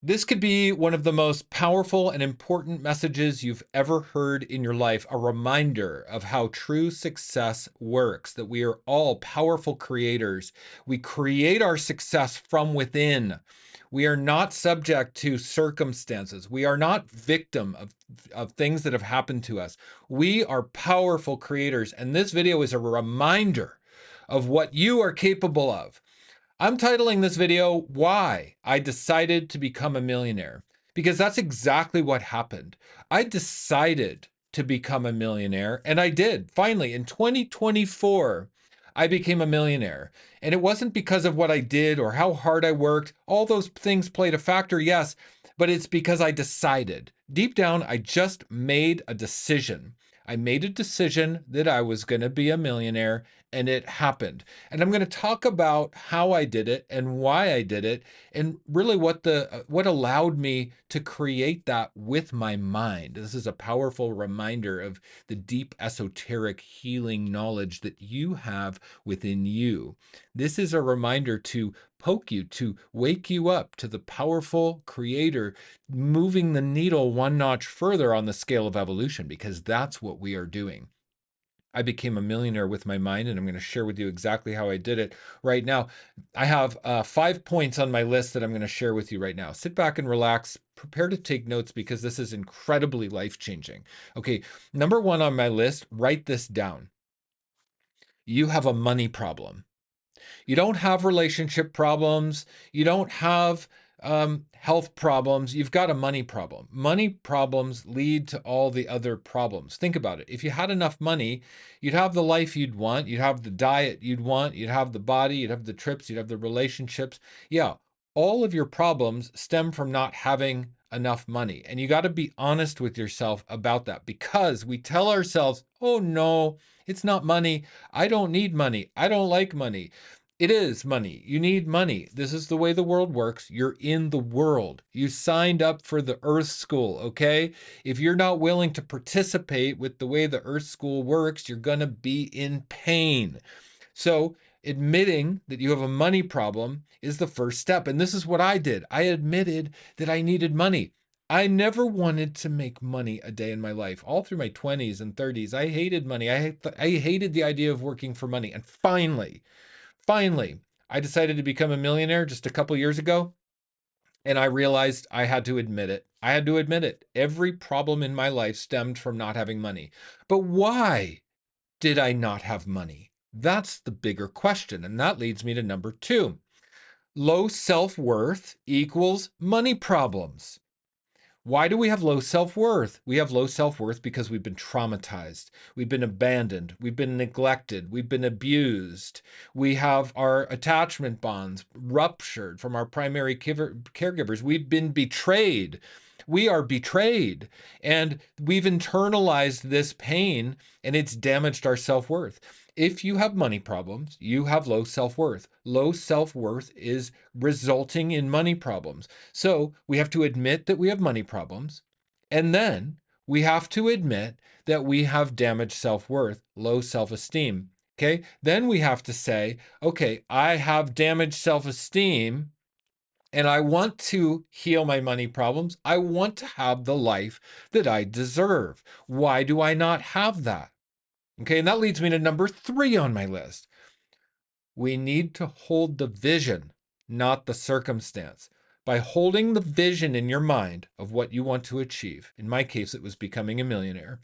This could be one of the most powerful and important messages you've ever heard in your life, a reminder of how true success works, that we are all powerful creators. We create our success from within. We are not subject to circumstances. We are not victim of things that have happened to us. We are powerful creators, and this video is a reminder of what you are capable of. I'm titling this video, Why I Decided to Become a Millionaire, because that's exactly what happened. I decided to become a millionaire, and I did. Finally, in 2024, I became a millionaire. And it wasn't because of what I did or how hard I worked. All those things played a factor, yes, but it's because I decided. Deep down, I just made a decision. I made a decision that I was going to be a millionaire, and it happened. And I'm going to talk about how I did it and why I did it, and really what allowed me to create that with my mind. This is a powerful reminder of the deep esoteric healing knowledge that you have within you. This is a reminder to poke you, to wake you up to the powerful creator moving the needle one notch further on the scale of evolution, because that's what we are doing. I became a millionaire with my mind, and I'm going to share with you exactly how I did it right now. I have 5 points on my list that I'm going to share with you right now. Sit back and relax. Prepare to take notes because this is incredibly life changing. Okay, number one on my list, write this down. You have a money problem. You don't have relationship problems. You don't have health problems. You've got a money problem. Money problems lead to all the other problems. Think about it. If you had enough money, you'd have the life you'd want. You'd have the diet you'd want. You'd have the body. You'd have the trips. You'd have the relationships. Yeah, all of your problems stem from not having enough money. And you got to be honest with yourself about that, because we tell ourselves, oh no, it's not money. I don't need money. I don't like money. It is money. You need money. This is the way the world works. You're in the world. You signed up for the Earth School, okay? If you're not willing to participate with the way the Earth School works, you're going to be in pain. So, admitting that you have a money problem is the first step. And this is what I did. I admitted that I needed money. I never wanted to make money a day in my life. All through my 20s and 30s, I hated money. I hated the idea of working for money. And finally, I decided to become a millionaire just a couple years ago, and I realized I had to admit it. I had to admit it. Every problem in my life stemmed from not having money. But why did I not have money? That's the bigger question. And that leads me to number two. Low self-worth equals money problems. Why do we have low self-worth? We have low self-worth because we've been traumatized. We've been abandoned. We've been neglected. We've been abused. We have our attachment bonds ruptured from our primary caregivers. We've been betrayed. We are betrayed. And we've internalized this pain, and it's damaged our self-worth. If you have money problems, you have low self-worth. Low self-worth is resulting in money problems. So we have to admit that we have money problems. And then we have to admit that we have damaged self-worth, low self-esteem. Okay. Then we have to say, okay, I have damaged self-esteem and I want to heal my money problems. I want to have the life that I deserve. Why do I not have that? Okay. And that leads me to number three on my list. We need to hold the vision, not the circumstance. By holding the vision in your mind of what you want to achieve, in my case, it was becoming a millionaire,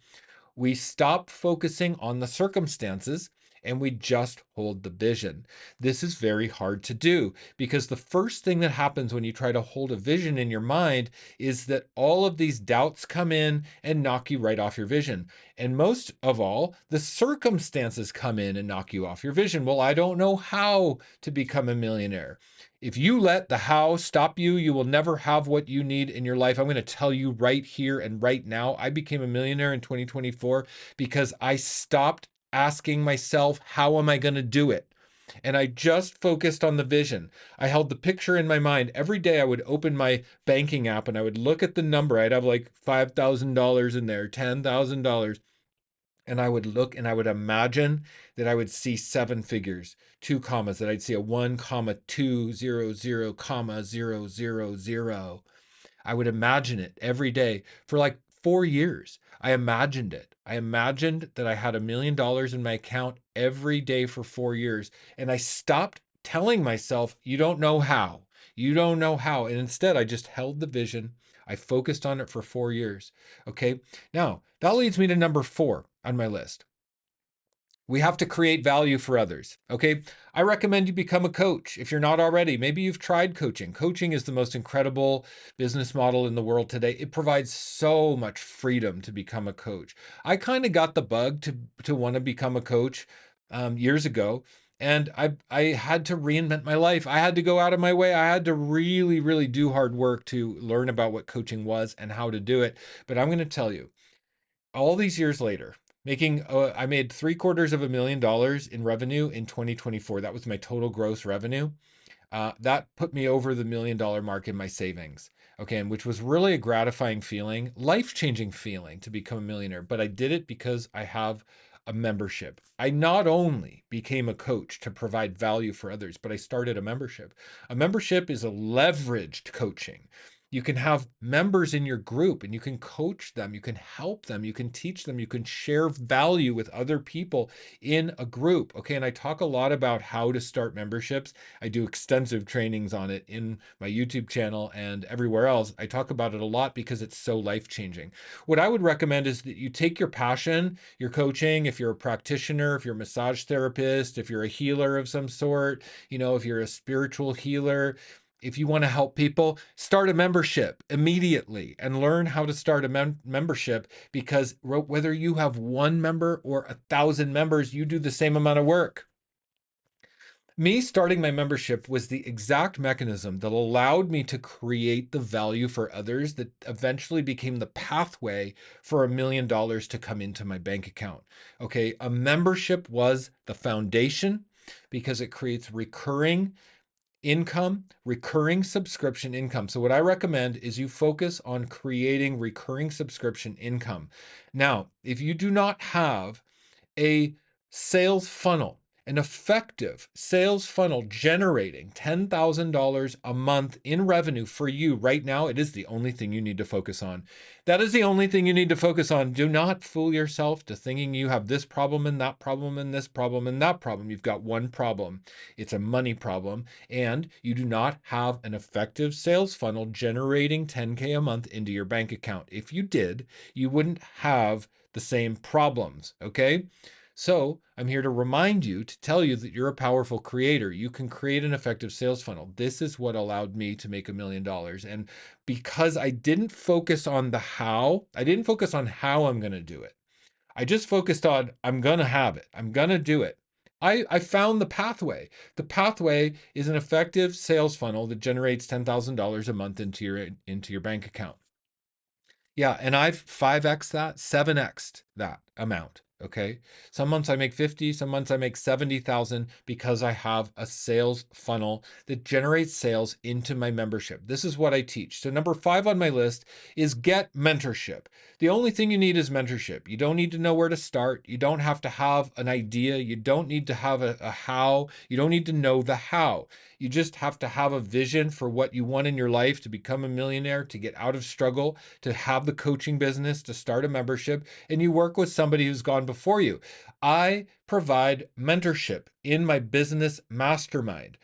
we stop focusing on the circumstances and we just hold the vision. This is very hard to do because the first thing that happens when you try to hold a vision in your mind is that all of these doubts come in and knock you right off your vision. And most of all, the circumstances come in and knock you off your vision. Well, I don't know how to become a millionaire. If you let the how stop you, you will never have what you need in your life. I'm going to tell you right here and right now, I became a millionaire in 2024 because I stopped asking myself, how am I going to do it? And I just focused on the vision. I held the picture in my mind. Every day I would open my banking app and I would look at the number. I'd have like $5,000 in there, $10,000. And I would look and I would imagine that I would see seven figures, two commas, that I'd see a 1, 2, 0, 0, 0, 0, 0. I would imagine it every day for like 4 years. I imagined it. I imagined that I had $1 million in my account every day for 4 years. And I stopped telling myself, you don't know how. You don't know how. And instead, I just held the vision. I focused on it for 4 years. Okay. Now, that leads me to number 4 on my list. We have to create value for others. Okay. I recommend you become a coach. If you're not already, maybe you've tried coaching. Coaching is the most incredible business model in the world today. It provides so much freedom to become a coach. I kind of got the bug to want to become a coach years ago. And I had to reinvent my life. I had to go out of my way. I had to really, really do hard work to learn about what coaching was and how to do it. But I'm going to tell you, all these years later, I made $750,000 in revenue in 2024. That was my total gross revenue. That put me over the $1 million mark in my savings. Okay, and which was really a gratifying feeling, life-changing feeling to become a millionaire. But I did it because I have a membership. I not only became a coach to provide value for others, but I started a membership. A membership is a leveraged coaching. You can have members in your group and you can coach them, you can help them, you can teach them, you can share value with other people in a group. Okay, and I talk a lot about how to start memberships. I do extensive trainings on it in my YouTube channel and everywhere else. I talk about it a lot because it's so life-changing. What I would recommend is that you take your passion, your coaching, if you're a practitioner, if you're a massage therapist, if you're a healer of some sort, if you're a spiritual healer, if you want to help people, start a membership immediately and learn how to start a membership, because whether you have one member or 1,000 members, you do the same amount of work. Me starting my membership was the exact mechanism that allowed me to create the value for others that eventually became the pathway for $1 million to come into my bank account. Okay, a membership was the foundation because it creates recurring income, recurring subscription income. So what I recommend is you focus on creating recurring subscription income. Now, if you do not have a sales funnel, an effective sales funnel generating $10,000 a month in revenue for you right now, it is the only thing you need to focus on. That is the only thing you need to focus on. Do not fool yourself to thinking you have this problem and that problem and this problem and that problem. You've got one problem. It's a money problem, and you do not have an effective sales funnel generating 10K a month into your bank account. If you did, you wouldn't have the same problems, okay? So I'm here to remind you, to tell you that you're a powerful creator. You can create an effective sales funnel. This is what allowed me to make $1 million. And because I didn't focus on the how, I didn't focus on how I'm going to do it. I just focused on, I'm going to have it. I'm going to do it. I found the pathway. The pathway is an effective sales funnel that generates $10,000 a month into your bank account. Yeah, and I've 5x that, 7x that amount. Okay. Some months I make 50, some months I make 70,000 because I have a sales funnel that generates sales into my membership. This is what I teach. So number 5 on my list is get mentorship. The only thing you need is mentorship. You don't need to know where to start. You don't have to have an idea. You don't need to have a how. You don't need to know the how. You just have to have a vision for what you want in your life to become a millionaire, to get out of struggle, to have the coaching business, to start a membership, and you work with somebody who's gone before you. I provide mentorship in my business mastermind.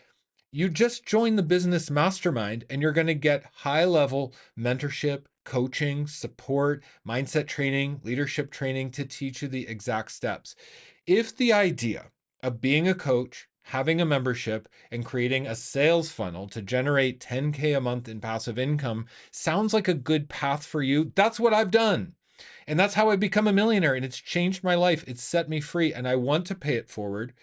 You just join the business mastermind and you're going to get high-level mentorship, coaching, support, mindset training, leadership training to teach you the exact steps. If the idea of being a coach, having a membership, and creating a sales funnel to generate 10K a month in passive income sounds like a good path for you, that's what I've done. And that's how I become a millionaire. And it's changed my life. It's set me free. And I want to pay it forward.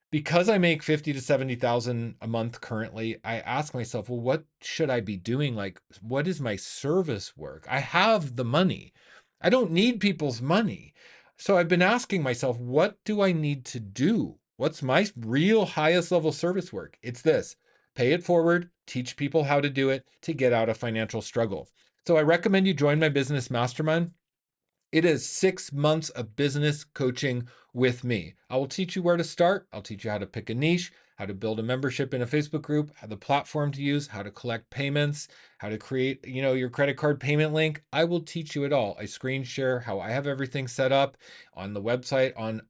Because I make 50 to 70,000 a month currently, I ask myself, well, what should I be doing? Like, what is my service work? I have the money. I don't need people's money. So I've been asking myself, what do I need to do? What's my real highest level service work? It's this: pay it forward, teach people how to do it to get out of financial struggle. So I recommend you join my business mastermind. It is 6 months of business coaching with me. I will teach you where to start. I'll teach you how to pick a niche, how to build a membership in a Facebook group, how the platform to use, how to collect payments, how to create, your credit card payment link. I will teach you it all. I screen share how I have everything set up on the website on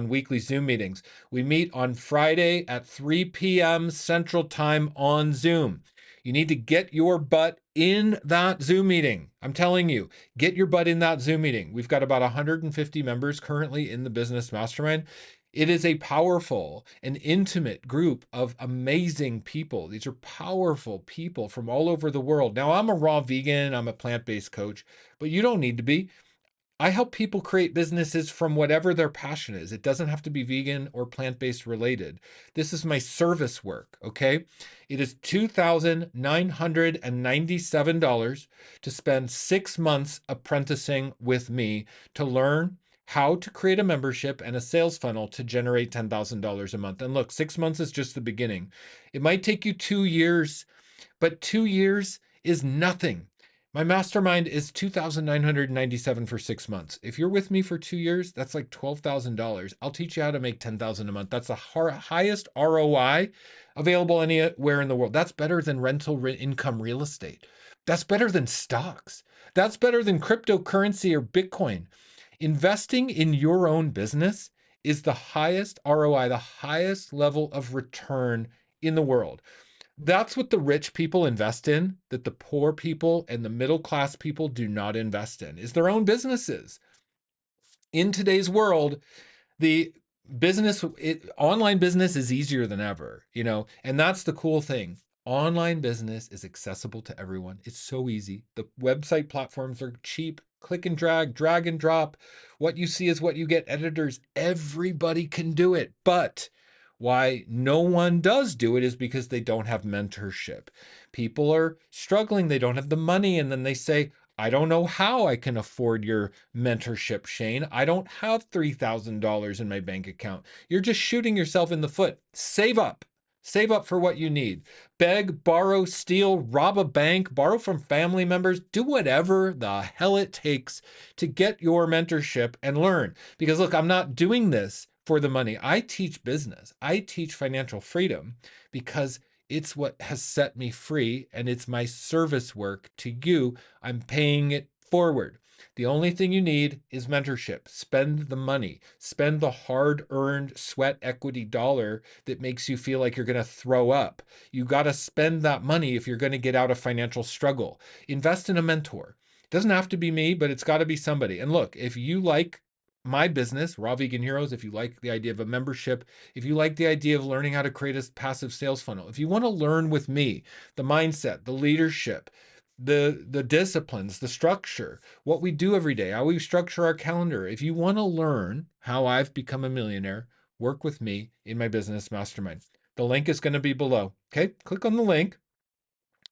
weekly Zoom meetings. We meet on Friday at 3 p.m. Central Time on Zoom. You need to get your butt in that Zoom meeting. I'm telling you, get your butt in that Zoom meeting. We've got about 150 members currently in the Business Mastermind. It is a powerful and intimate group of amazing people. These are powerful people from all over the world. Now, I'm a raw vegan, I'm a plant-based coach, but you don't need to be. I help people create businesses from whatever their passion is. It doesn't have to be vegan or plant-based related. This is my service work, okay? It is $2,997 to spend 6 months apprenticing with me to learn how to create a membership and a sales funnel to generate $10,000 a month. And look, 6 months is just the beginning. It might take you 2 years, but 2 years is nothing. My mastermind is $2,997 for 6 months. If you're with me for 2 years, that's like $12,000. I'll teach you how to make $10,000 a month. That's the highest ROI available anywhere in the world. That's better than rental income real estate. That's better than stocks. That's better than cryptocurrency or Bitcoin. Investing in your own business is the highest ROI, the highest level of return in the world. That's what the rich people invest in, that the poor people and the middle class people do not invest in, is their own businesses. In today's world, the online business is easier than ever, and that's the cool thing. Online business is accessible to everyone. It's so easy. The website platforms are cheap. Click and drag and drop. What you see is what you get. Editors, everybody can do it. But why no one does do it is because they don't have mentorship. People are struggling. They don't have the money. And then they say, I don't know how I can afford your mentorship, Shane. I don't have $3,000 in my bank account. You're just shooting yourself in the foot. Save up. Save up for what you need. Beg, borrow, steal, rob a bank, borrow from family members, do whatever the hell it takes to get your mentorship and learn. Because look, I'm not doing this for the money. I teach business. I teach financial freedom because it's what has set me free, and it's my service work to you. I'm paying it forward. The only thing you need is mentorship. Spend the money. Spend the hard-earned sweat equity dollar that makes you feel like you're going to throw up. You got to spend that money if you're going to get out of financial struggle. Invest in a mentor. It doesn't have to be me, but it's got to be somebody. And look, if you like my business, Raw Vegan Heroes, if you like the idea of a membership, if you like the idea of learning how to create a passive sales funnel, if you want to learn with me, the mindset, the leadership, the disciplines, the structure, what we do every day, how we structure our calendar. If you want to learn how I've become a millionaire, work with me in my business mastermind. The link is going to be below. Okay, click on the link,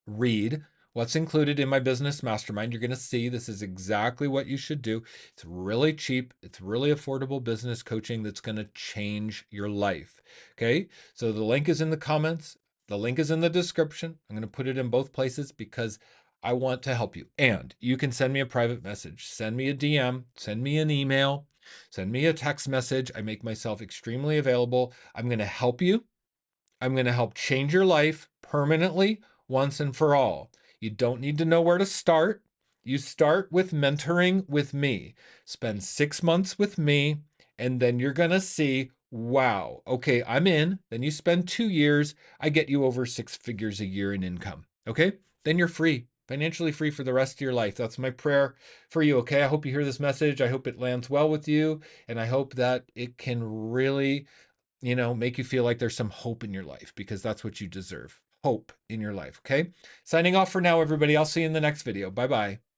read what's included in my business mastermind. You're going to see this is exactly what you should do. It's really cheap. It's really affordable business coaching that's going to change your life. Okay, so the link is in the comments. The link is in the description. I'm going to put it in both places because I want to help you. And you can send me a private message, send me a DM, send me an email, send me a text message. I make myself extremely available. I'm going to help you. I'm going to help change your life permanently once and for all. You don't need to know where to start. You start with mentoring with me. Spend 6 months with me, and then you're going to see, wow, okay, I'm in. Then you spend 2 years. I get you over 6 figures a year in income. Okay? Then you're free, financially free for the rest of your life. That's my prayer for you. Okay? I hope you hear this message. I hope it lands well with you, and I hope that it can really make you feel like there's some hope in your life, because that's what you deserve. Hope in your life. Okay. Signing off for now, everybody. I'll see you in the next video. Bye-bye.